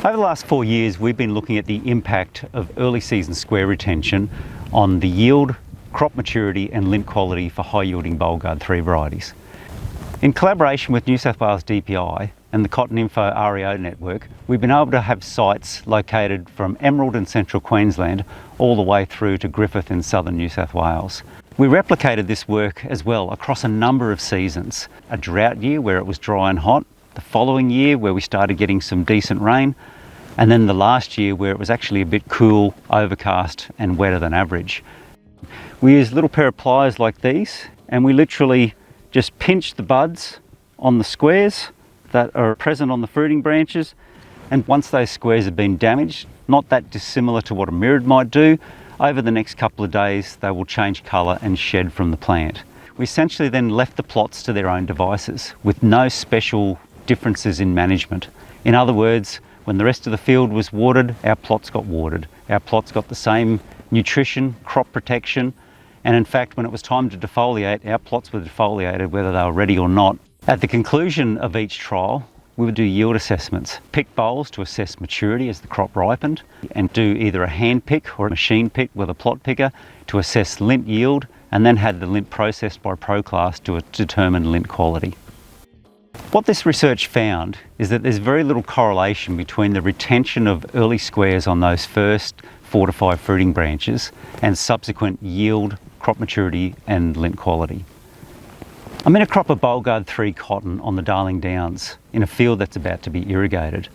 Over the last 4 years, we've been looking at the impact of early season square retention on the yield, crop maturity and lint quality for high yielding Bollgard 3 varieties. In collaboration with New South Wales DPI and the Cotton Info REO network, we've been able to have sites located from Emerald in central Queensland all the way through to Griffith in southern New South Wales. We replicated this work as well across a number of seasons. A drought year where it was dry and hot, the following year where we started getting some decent rain, and then the last year where it was actually a bit cool, overcast and wetter than average. We use a little pair of pliers like these and we literally just pinch the buds on the squares that are present on the fruiting branches, and once those squares have been damaged, not that dissimilar to what a mirid might do, over the next couple of days they will change colour and shed from the plant. We essentially then left the plots to their own devices with no special differences in management. In other words, when the rest of the field was watered, our plots got watered. Our plots got the same nutrition, crop protection, and in fact when it was time to defoliate, our plots were defoliated whether they were ready or not. At the conclusion of each trial, we would do yield assessments, pick bolls to assess maturity as the crop ripened, and do either a hand pick or a machine pick with a plot picker to assess lint yield, and then had the lint processed by ProClass to determine lint quality. What this research found is that there's very little correlation between the retention of early squares on those first 4 to 5 fruiting branches and subsequent yield, crop maturity and lint quality. I'm in a crop of Bollgard 3 cotton on the Darling Downs in a field that's about to be irrigated.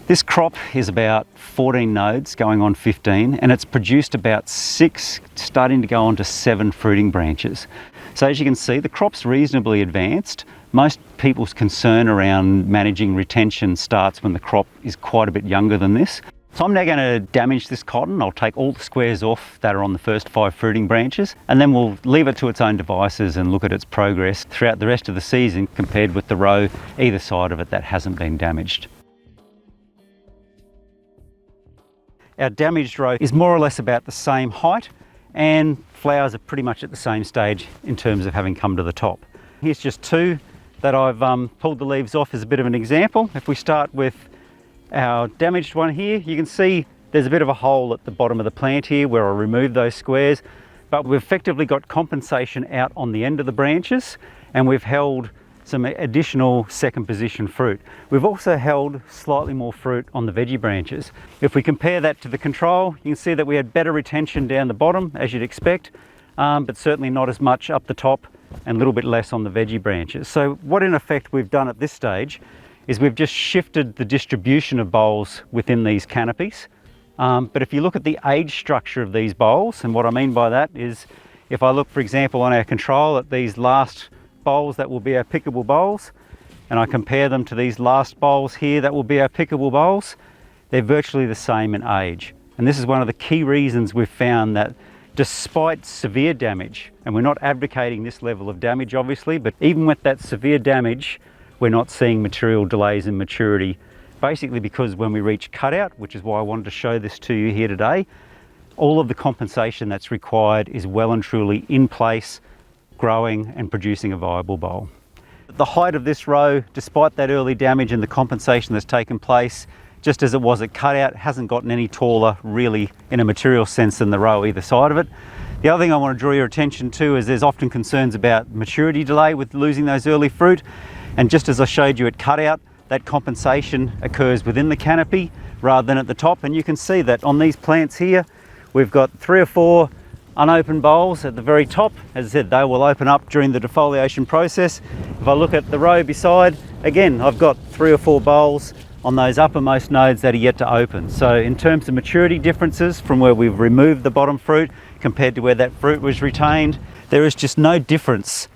This crop is about 14 nodes going on 15, and it's produced about 6, starting to go on to 7 fruiting branches. So as you can see, the crop's reasonably advanced. Most people's concern around managing retention starts when the crop is quite a bit younger than this. So I'm now going to damage this cotton. I'll take all the squares off that are on the first 5 fruiting branches, and then we'll leave it to its own devices and look at its progress throughout the rest of the season compared with the row either side of it that hasn't been damaged. Our damaged row is more or less about the same height, and flowers are pretty much at the same stage in terms of having come to the top. Here's just 2 that I've pulled the leaves off as a bit of an example. If we start with our damaged one here, you can see there's a bit of a hole at the bottom of the plant here where I removed those squares, but we've effectively got compensation out on the end of the branches, and we've held some additional second position fruit. We've also held slightly more fruit on the veggie branches. If we compare that to the control, you can see that we had better retention down the bottom, as you'd expect, but certainly not as much up the top and a little bit less on the veggie branches. So what in effect we've done at this stage is we've just shifted the distribution of bolls within these canopies. But if you look at the age structure of these bolls, and what I mean by that is if I look, for example, on our control at these last bolls that will be our pickable bolls, and I compare them to these last bolls here that will be our pickable bolls, they're virtually the same in age. And this is one of the key reasons we've found that despite severe damage, and we're not advocating this level of damage obviously, but even with that severe damage, we're not seeing material delays in maturity, basically because when we reach cutout, which is why I wanted to show this to you here today, all of the compensation that's required is well and truly in place, growing and producing a viable boll. The height of this row, despite that early damage and the compensation that's taken place, just as it was at cutout, hasn't gotten any taller really in a material sense than the row either side of it. The other thing I want to draw your attention to is there's often concerns about maturity delay with losing those early fruit, and just as I showed you at cutout, that compensation occurs within the canopy rather than at the top, and you can see that on these plants here we've got 3 or 4 unopened bolls at the very top. As I said, they will open up during the defoliation process. If I look at the row beside, again I've got 3 or 4 bolls on those uppermost nodes that are yet to open. So in terms of maturity differences from where we've removed the bottom fruit compared to where that fruit was retained, there is just no difference.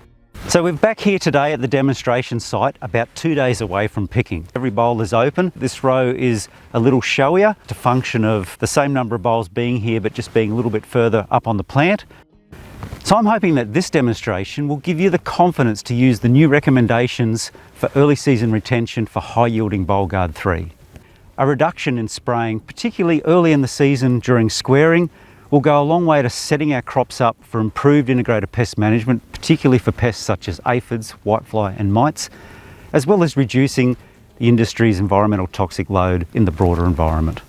So we're back here today at the demonstration site about 2 days away from picking. Every boll is open. This row is a little showier, to function of the same number of bolls being here but just being a little bit further up on the plant. So I'm hoping that this demonstration will give you the confidence to use the new recommendations for early season retention for high yielding Bollgard 3. A reduction in spraying, particularly early in the season during squaring, will go a long way to setting our crops up for improved integrated pest management, particularly for pests such as aphids, whitefly and mites, as well as reducing the industry's environmental toxic load in the broader environment.